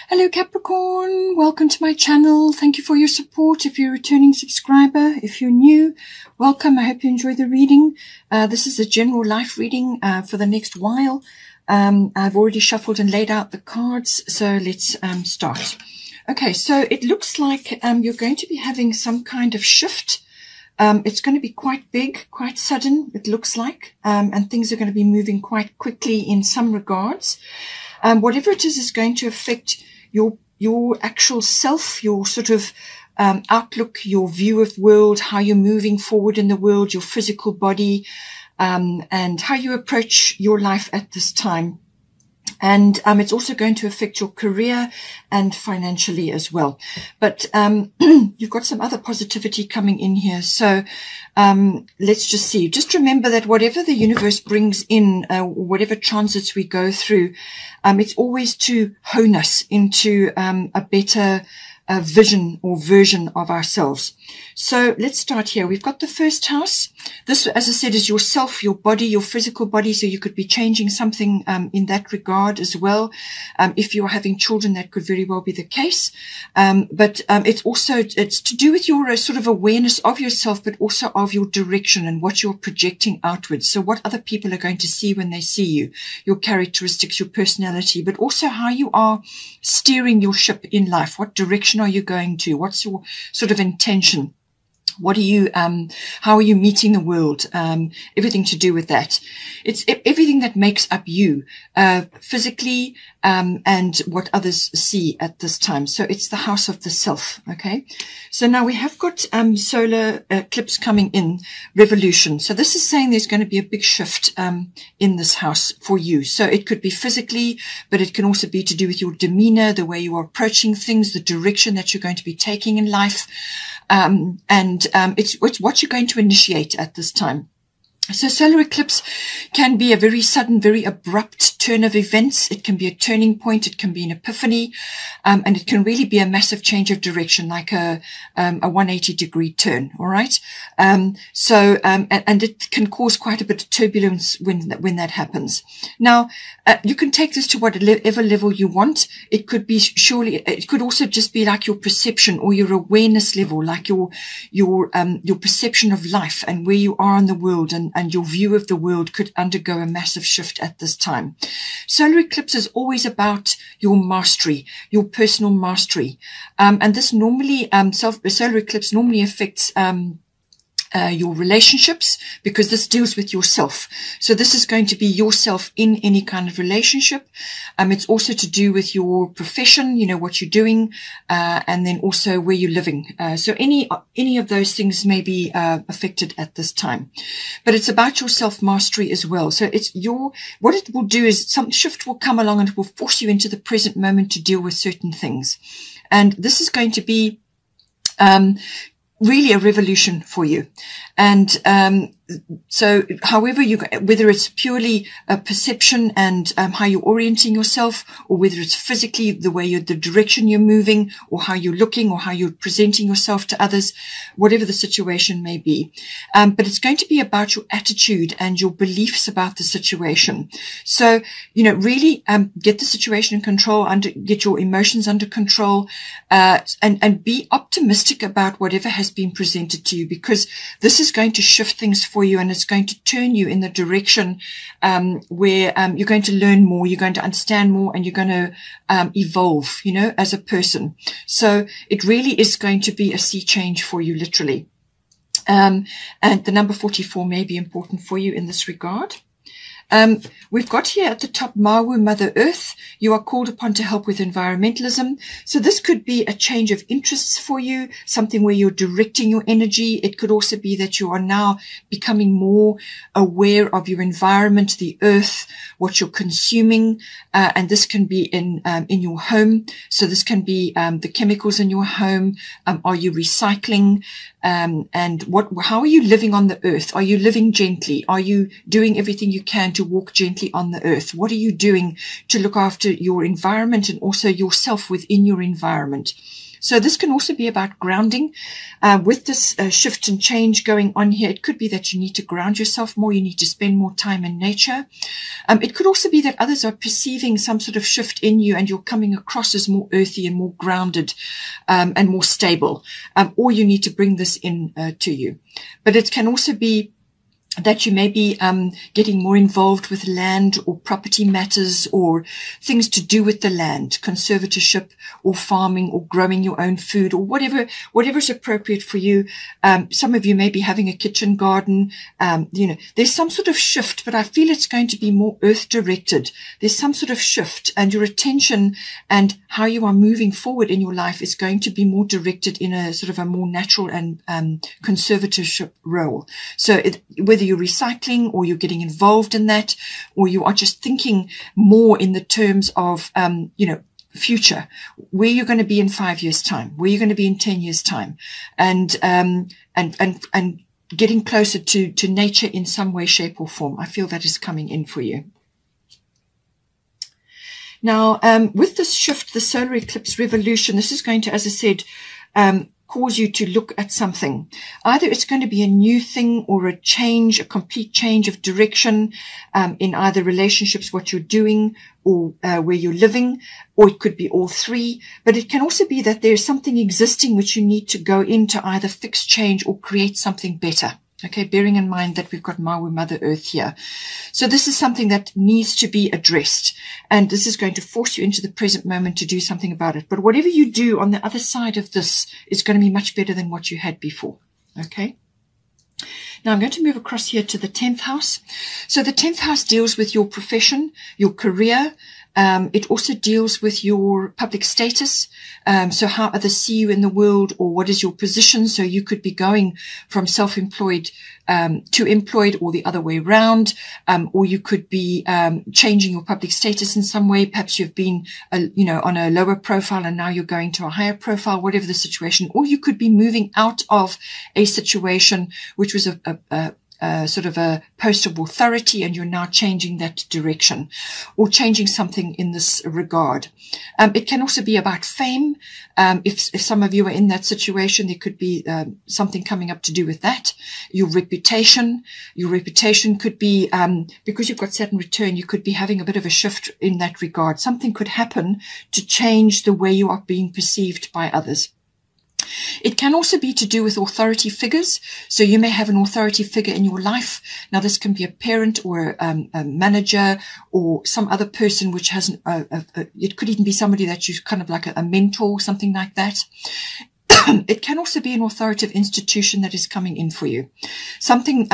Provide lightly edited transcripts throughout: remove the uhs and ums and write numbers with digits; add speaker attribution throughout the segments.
Speaker 1: Hello Capricorn, welcome to my channel. Thank you for your support. If you're a returning subscriber, if you're new, welcome. I hope you enjoy the reading. This is a general life reading for the next while. I've already shuffled and laid out the cards, so let's start. Okay, so it looks like you're going to be having some kind of shift. It's going to be quite big, quite sudden, it looks like, and things are going to be moving quite quickly in some regards. Whatever it is going to affect your actual self, your sort of outlook, your view of the world, how you're moving forward in the world, your physical body, and how you approach your life at this time. And it's also going to affect your career and financially as well. But you've got some other positivity coming in here. So let's just see. Just remember that whatever the universe brings in, whatever transits we go through, it's always to hone us into a better vision or version of ourselves. So let's start here. We've got the first house. This, as I said, is yourself, your body, your physical body. So you could be changing something in that regard as well. If you're having children, that could very well be the case. But it's to do with your sort of awareness of yourself, but also of your direction and what you're projecting outwards. So what other people are going to see when they see you, your characteristics, your personality, but also how you are steering your ship in life. What direction are you going to? What's your sort of intention? What are you, how are you meeting the world? Everything to do with that. It's everything that makes up you, physically, and what others see at this time. So it's the house of the self. Okay. So now we have got, solar eclipse coming in, revolution. So this is saying there's going to be a big shift, in this house for you. So it could be physically, but it can also be to do with your demeanor, the way you are approaching things, the direction that you're going to be taking in life. It's what you're going to initiate at this time. So solar eclipse can be a very sudden, very abrupt turn of events. It can be a turning point. It can be an epiphany. And it can really be a massive change of direction, like a 180-degree turn. All right. And it can cause quite a bit of turbulence when that happens. Now, you can take this to whatever level you want. It could be it could also just be like your perception or your awareness level, like your perception of life and where you are in the world, and your view of the world could undergo a massive shift at this time. Solar eclipse is always about your mastery, your personal mastery. And this normally, solar eclipse normally affects, your relationships, because this deals with yourself. So this is going to be yourself in any kind of relationship. It's also to do with your profession, you know, what you're doing, and then also where you're living. So any of those things may be affected at this time. But it's about your self-mastery as well. So what it will do is some shift will come along and it will force you into the present moment to deal with certain things. And this is going to be really a revolution for you. And so however whether it's purely a perception and how you're orienting yourself, or whether it's physically the direction you're moving, or how you're looking, or how you're presenting yourself to others, whatever the situation may be. But it's going to be about your attitude and your beliefs about the situation. So, you know, really get the situation in control, get your emotions under control, and be optimistic about whatever has been presented to you, because this is going to shift things for you, and it's going to turn you in the direction where you're going to learn more, you're going to understand more, and you're going to evolve, you know, as a person. So it really is going to be a sea change for you, literally. And the number 44 may be important for you in this regard. We've got here at the top, Mawu, Mother Earth. You are called upon to help with environmentalism. So this could be a change of interests for you, something where you're directing your energy. It could also be that you are now becoming more aware of your environment, the earth, what you're consuming. And this can be in your home. So this can be the chemicals in your home. Are you recycling? And how are you living on the earth? Are you living gently? Are you doing everything you can to walk gently on the earth? What are you doing to look after your environment and also yourself within your environment? So this can also be about grounding. With this shift and change going on here, it could be that you need to ground yourself more. You need to spend more time in nature. It could also be that others are perceiving some sort of shift in you and you're coming across as more earthy and more grounded and more stable. Or you need to bring this in to you. But it can also be that you may be getting more involved with land or property matters or things to do with the land, conservatorship or farming or growing your own food or whatever is appropriate for you. Some of you may be having a kitchen garden. There's some sort of shift, but I feel it's going to be more earth directed. There's some sort of shift, and your attention and how you are moving forward in your life is going to be more directed in a sort of a more natural and conservatorship role. So whether you're recycling or you're getting involved in that, or you are just thinking more in the terms of, future, where you're going to be in 5 years' time, where you're going to be in 10 years' time, and getting closer to nature in some way, shape or form. I feel that is coming in for you. Now, with this shift, the solar eclipse revolution, this is going to, as I said, cause you to look at something. Either it's going to be a new thing or a change, a complete change of direction in either relationships, what you're doing, or where you're living, or it could be all three. But it can also be that there's something existing which you need to go into either fix, change, or create something better. Okay, bearing in mind that we've got Maui, Mother Earth here. So this is something that needs to be addressed. And this is going to force you into the present moment to do something about it. But whatever you do on the other side of this is going to be much better than what you had before. Okay. Now I'm going to move across here to the 10th house. So the 10th house deals with your profession, your career. It also deals with your public status. So how others see you in the world, or what is your position? So you could be going from self-employed to employed, or the other way around. Or you could be changing your public status in some way. Perhaps you've been, on a lower profile and now you're going to a higher profile, whatever the situation. Or you could be moving out of a situation which was sort of a post of authority, and you're now changing that direction or changing something in this regard. It can also be about fame. If some of you are in that situation, there could be something coming up to do with that. Your reputation could be, because you've got Saturn return, you could be having a bit of a shift in that regard. Something could happen to change the way you are being perceived by others. It can also be to do with authority figures. So you may have an authority figure in your life. Now, this can be a parent or a manager or some other person which has it could even be somebody that you kind of like a mentor, something like that. It can also be an authoritative institution that is coming in for you. Something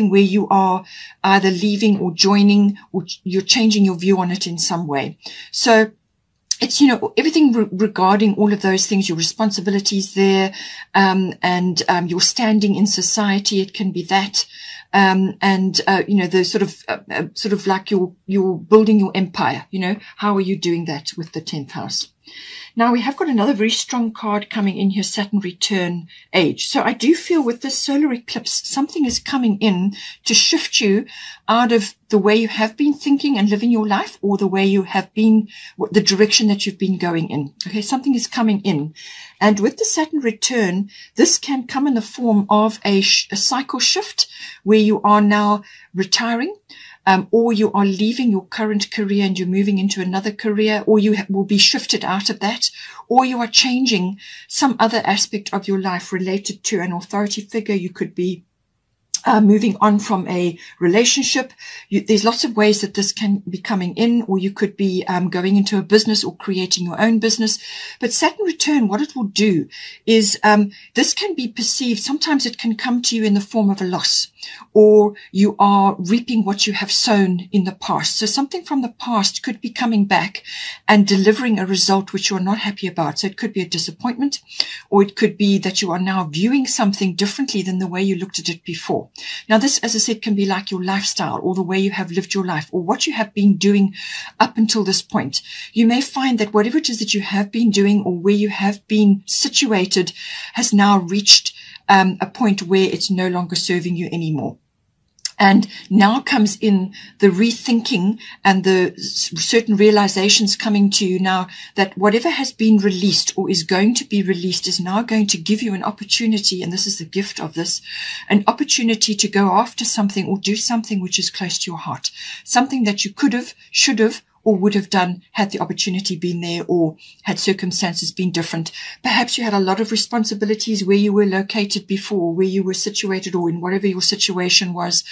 Speaker 1: where you are either leaving or joining, or you're changing your view on it in some way. So it's, everything regarding all of those things, your responsibilities there, and your standing in society. It can be that, the sort of like you're building your empire. How are you doing that with the 10th house? Now, we have got another very strong card coming in here, Saturn return age. So I do feel with this solar eclipse, something is coming in to shift you out of the way you have been thinking and living your life, or the way you have been, the direction that you've been going in. Okay, something is coming in. And with the Saturn return, this can come in the form of a cycle shift where you are now retiring. Or you are leaving your current career and you're moving into another career, or you will be shifted out of that, or you are changing some other aspect of your life related to an authority figure. You could be moving on from a relationship. There's lots of ways that this can be coming in, or you could be going into a business or creating your own business. But Saturn return, what it will do is this can be perceived. Sometimes it can come to you in the form of a loss, or you are reaping what you have sown in the past. So something from the past could be coming back and delivering a result which you're not happy about. So it could be a disappointment, or it could be that you are now viewing something differently than the way you looked at it before. Now, this, as I said, can be like your lifestyle, or the way you have lived your life, or what you have been doing up until this point. You may find that whatever it is that you have been doing, or where you have been situated, has now reached a point where it's no longer serving you anymore. And now comes in the rethinking and the certain realizations coming to you now that whatever has been released or is going to be released is now going to give you an opportunity, and this is the gift of this, an opportunity to go after something or do something which is close to your heart, something that you could have, should have, or would have done had the opportunity been there or had circumstances been different. Perhaps you had a lot of responsibilities where you were located before, where you were situated, or in whatever your situation was.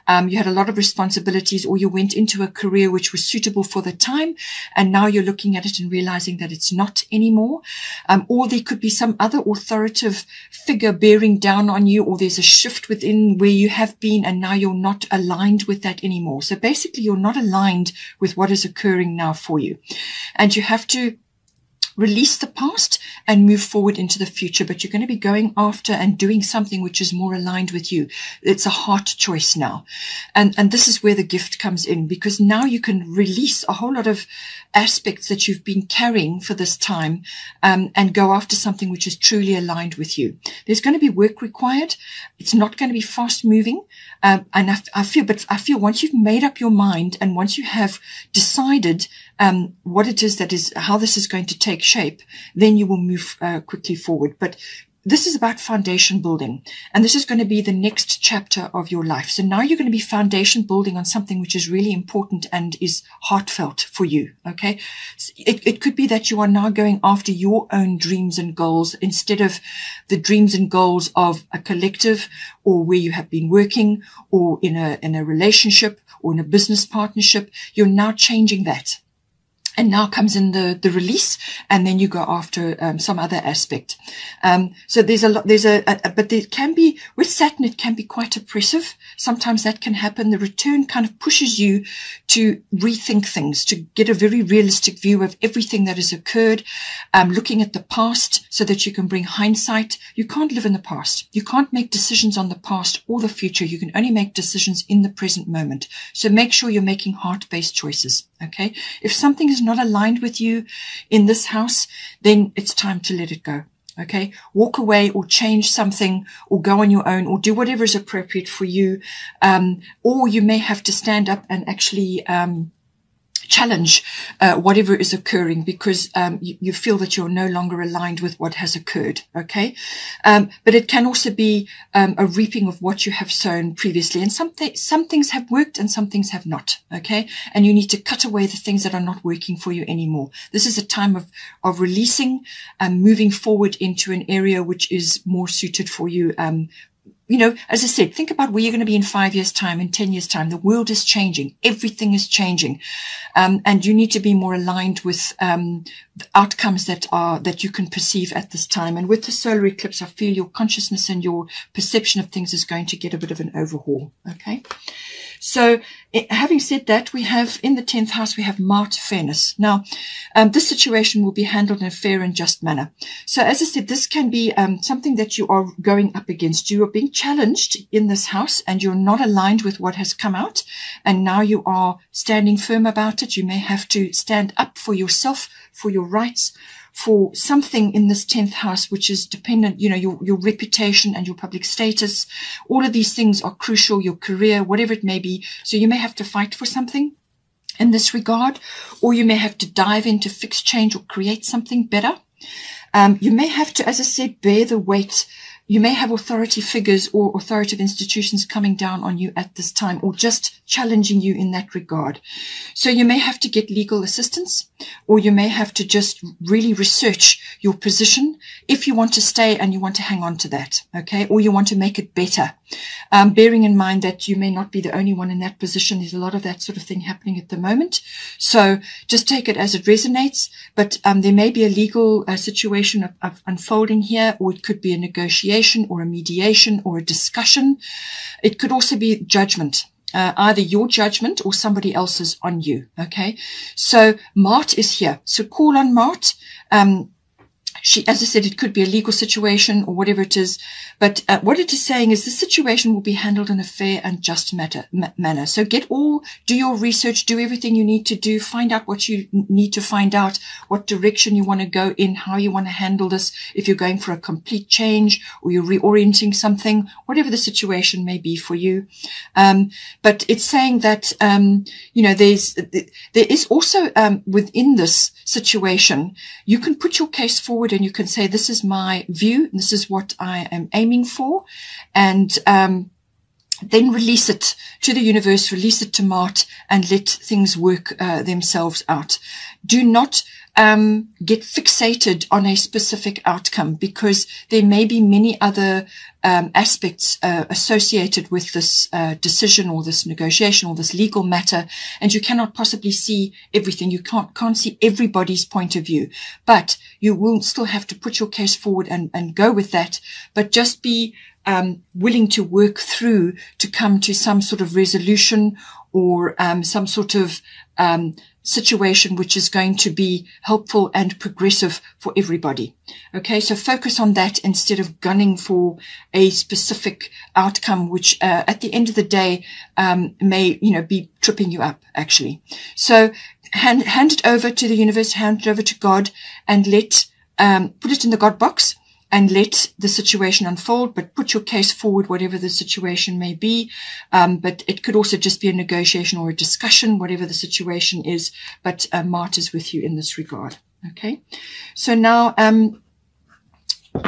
Speaker 1: You had a lot of responsibilities, or you went into a career which was suitable for the time, and now you're looking at it and realizing that it's not anymore. Or there could be some other authoritative figure bearing down on you, or there's a shift within where you have been and now you're not aligned with that anymore. So basically you're not aligned with what is occurring now for you. And you have to release the past and move forward into the future, but you're going to be going after and doing something which is more aligned with you. It's a heart choice now. And this is where the gift comes in, because now you can release a whole lot of aspects that you've been carrying for this time, and go after something which is truly aligned with you. There's going to be work required. It's not going to be fast moving. And I feel once you've made up your mind and once you have decided what it is that is, how this is going to take shape, then you will move quickly forward. But this is about foundation building, and this is going to be the next chapter of your life. So now you're going to be foundation building on something which is really important and is heartfelt for you. Okay. It could be that you are now going after your own dreams and goals instead of the dreams and goals of a collective, or where you have been working, or in a relationship, or in a business partnership. You're now changing that. And now comes in the release, and then you go after some other aspect. So there's a lot, but there can be, with Saturn, it can be quite oppressive. Sometimes that can happen. The return kind of pushes you to rethink things, to get a very realistic view of everything that has occurred, looking at the past so that you can bring hindsight. You can't live in the past. You can't make decisions on the past or the future. You can only make decisions in the present moment. So make sure you're making heart-based choices. Okay. If something is not aligned with you in this house, then it's time to let it go. Okay. Walk away, or change something, or go on your own, or do whatever is appropriate for you. Or you may have to stand up and actually, challenge whatever is occurring, because you feel that you're no longer aligned with what has occurred. Okay. But it can also be a reaping of what you have sown previously, and some things have worked and some things have not. Okay. And you need to cut away the things that are not working for you anymore. This is a time of releasing and moving forward into an area which is more suited for you. You know, as I said, think about where you're going to be in 5 years' time, in 10 years' time. The world is changing. Everything is changing. And you need to be more aligned with the outcomes that you can perceive at this time. And with the solar eclipse, I feel your consciousness and your perception of things is going to get a bit of an overhaul. Okay. So having said that, we have in the 10th house, we have Mart, fairness. Now, this situation will be handled in a fair and just manner. So as I said, this can be something that you are going up against. You are being challenged in this house, and you're not aligned with what has come out. And now you are standing firm about it. You may have to stand up for yourself, for your rights, for something in this 10th house, which is dependent, you know, your reputation and your public status. All of these things are crucial, your career, whatever it may be. So you may have to fight for something in this regard, or you may have to dive in to fix, change, or create something better. You may have to, as I said, bear the weight. You may have authority figures or authoritative institutions coming down on you at this time, or just challenging you in that regard. So you may have to get legal assistance, or you may have to just really research your position if you want to stay and you want to hang on to that, okay? Or you want to make it better. Bearing in mind that you may not be the only one in that position. There's a lot of that sort of thing happening at the moment. So just take it as it resonates. But there may be a legal situation of unfolding here, or it could be a negotiation or a mediation or a discussion. It could also be judgment. Either your judgment or somebody else's on you. Okay. So Mart is here. So call on Mart. as I said, it could be a legal situation or whatever it is. But what it is saying is the situation will be handled in a fair and just manner. So do your research, do everything you need to do, find out what you need to find out, what direction you want to go in, how you want to handle this, if you're going for a complete change or you're reorienting something, whatever the situation may be for you. But it's saying that, there is also, within this situation, you can put your case forward and you can say, this is my view, and this is what I am aiming for, and then release it to the universe, release it to Mart, and let things work themselves out. Do not get fixated on a specific outcome, because there may be many other aspects associated with this decision or this negotiation or this legal matter, and you cannot possibly see everything. You can't see everybody's point of view, but you will still have to put your case forward and go with that, but just be willing to work through to come to some sort of resolution or some sort of situation which is going to be helpful and progressive for everybody. Okay, so focus on that instead of gunning for a specific outcome, which at the end of the day may be tripping you up, actually. So hand it over to the universe, hand it over to God, and put it in the God box and let the situation unfold, but put your case forward, whatever the situation may be. But it could also just be a negotiation or a discussion, whatever the situation is. But Mart is with you in this regard. Okay. So now,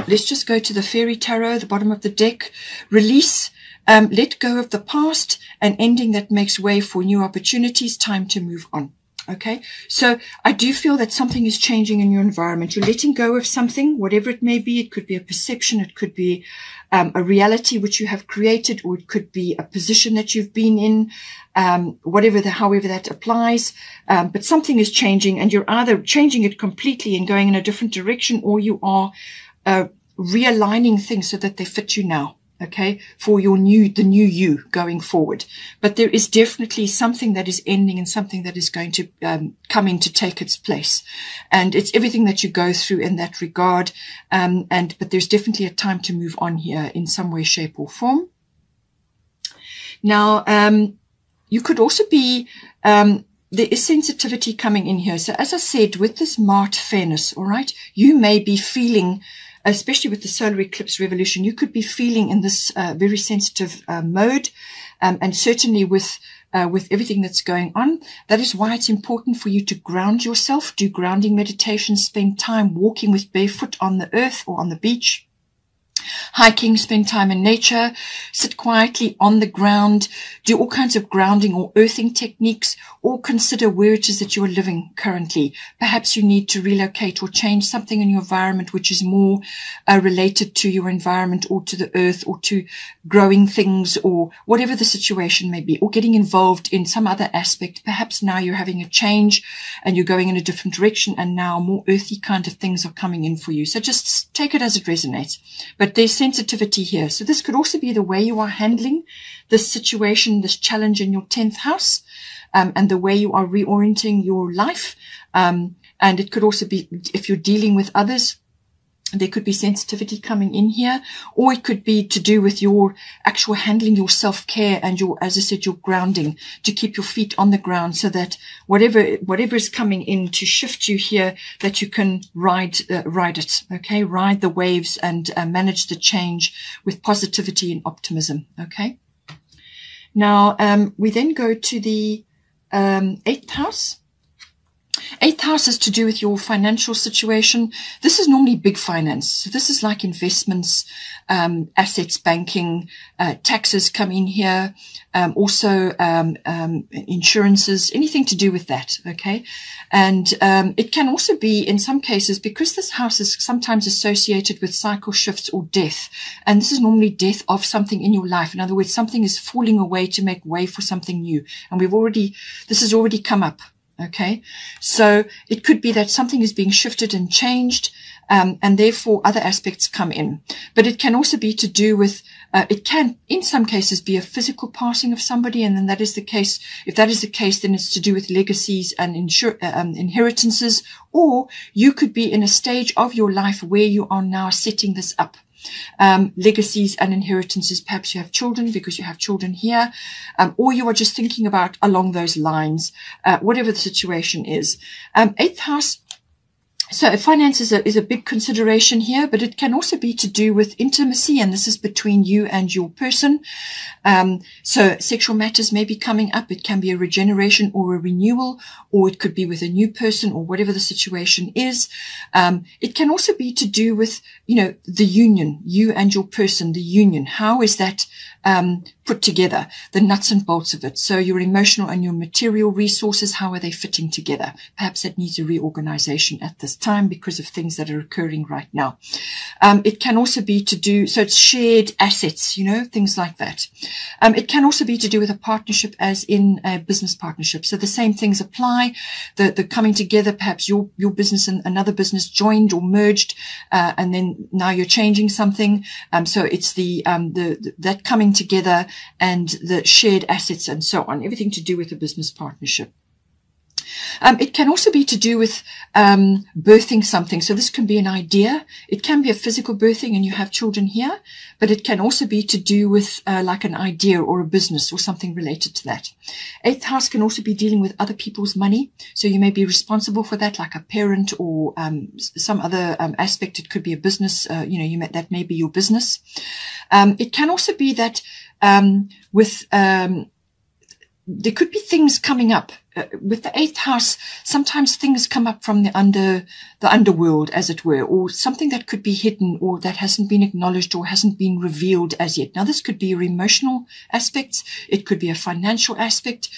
Speaker 1: let's just go to the Fairy Tarot, the bottom of the deck. Release, let go of the past, an ending that makes way for new opportunities, time to move on. Okay, so I do feel that something is changing in your environment. You're letting go of something, whatever it may be. It could be a perception. It could be a reality which you have created, or it could be a position that you've been in, however that applies. But something is changing, and you're either changing it completely and going in a different direction, or you are realigning things so that they fit you now. Okay, for the new you going forward. But there is definitely something that is ending and something that is going to come in to take its place. And it's everything that you go through in that regard. But there's definitely a time to move on here in some way, shape or form. Now, you could also be, there is sensitivity coming in here. So as I said, with this Mart fairness, all right, you may be feeling, especially with the solar eclipse revolution, you could be feeling in this very sensitive mode, and certainly with everything that's going on. That is why it's important for you to ground yourself, do grounding meditation, spend time walking with barefoot on the earth or on the beach, hiking, spend time in nature, sit quietly on the ground, do all kinds of grounding or earthing techniques, or consider where it is that you are living currently. Perhaps you need to relocate or change something in your environment which is more related to your environment or to the earth or to growing things or whatever the situation may be, or getting involved in some other aspect. Perhaps now you're having a change and you're going in a different direction, and now more earthy kind of things are coming in for you. So just take it as it resonates. But there's sensitivity here. So this could also be the way you are handling this situation, this challenge in your 10th house, and the way you are reorienting your life. And it could also be if you're dealing with others, there could be sensitivity coming in here, or it could be to do with your actual handling, your self-care and your, as I said, your grounding, to keep your feet on the ground so that whatever is coming in to shift you here, that you can ride it. Okay. Ride the waves and manage the change with positivity and optimism. Okay. Now, we then go to the 8th house. 8th house is to do with your financial situation. This is normally big finance. So this is like investments, assets, banking, taxes come in here. Also, insurances, anything to do with that. Okay. And, it can also be in some cases, because this house is sometimes associated with cycle shifts or death. And this is normally death of something in your life. In other words, something is falling away to make way for something new. And this has already come up. Okay. So it could be that something is being shifted and changed, and therefore other aspects come in. But it can also be to do with It can, in some cases, be a physical passing of somebody, and then that is the case. If that is the case, then it's to do with legacies and inheritances, or you could be in a stage of your life where you are now setting this up. Legacies and inheritances. Perhaps you have children because you have children here, or you are just thinking about along those lines, whatever the situation is. Eighth house. So finance is a big consideration here, but it can also be to do with intimacy, and this is between you and your person. So sexual matters may be coming up. It can be a regeneration or a renewal, or it could be with a new person, or whatever the situation is. It can also be to do with, the union, you and your person, the union. How is that put together, the nuts and bolts of it? So your emotional and your material resources, how are they fitting together? Perhaps that needs a reorganization at this time because of things that are occurring right now. It can also be to do, so it's shared assets, things like that. It can also be to do with a partnership, as in a business partnership. So the same things apply, the coming together, perhaps your business and another business joined or merged, and then now you're changing something. So it's that coming together and the shared assets and so on, everything to do with a business partnership. It can also be to do with birthing something. So this can be an idea. It can be a physical birthing, and you have children here, but it can also be to do with like an idea or a business or something related to that. Eighth house can also be dealing with other people's money. So you may be responsible for that, like a parent or some other aspect. It could be a business, that may be your business. It can also be that there could be things coming up. With the eighth house, sometimes things come up from the underworld, as it were, or something that could be hidden or that hasn't been acknowledged or hasn't been revealed as yet. Now, this could be your emotional aspects. It could be a financial aspect,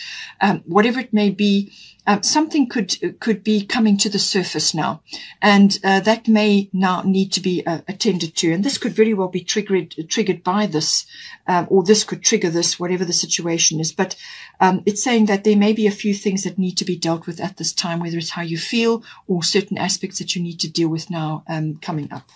Speaker 1: whatever it may be. Something could be coming to the surface now, and that may now need to be attended to. And this could very well be triggered by this, or this could trigger this, whatever the situation is. But it's saying that there may be a few things that need to be dealt with at this time, whether it's how you feel or certain aspects that you need to deal with now coming up.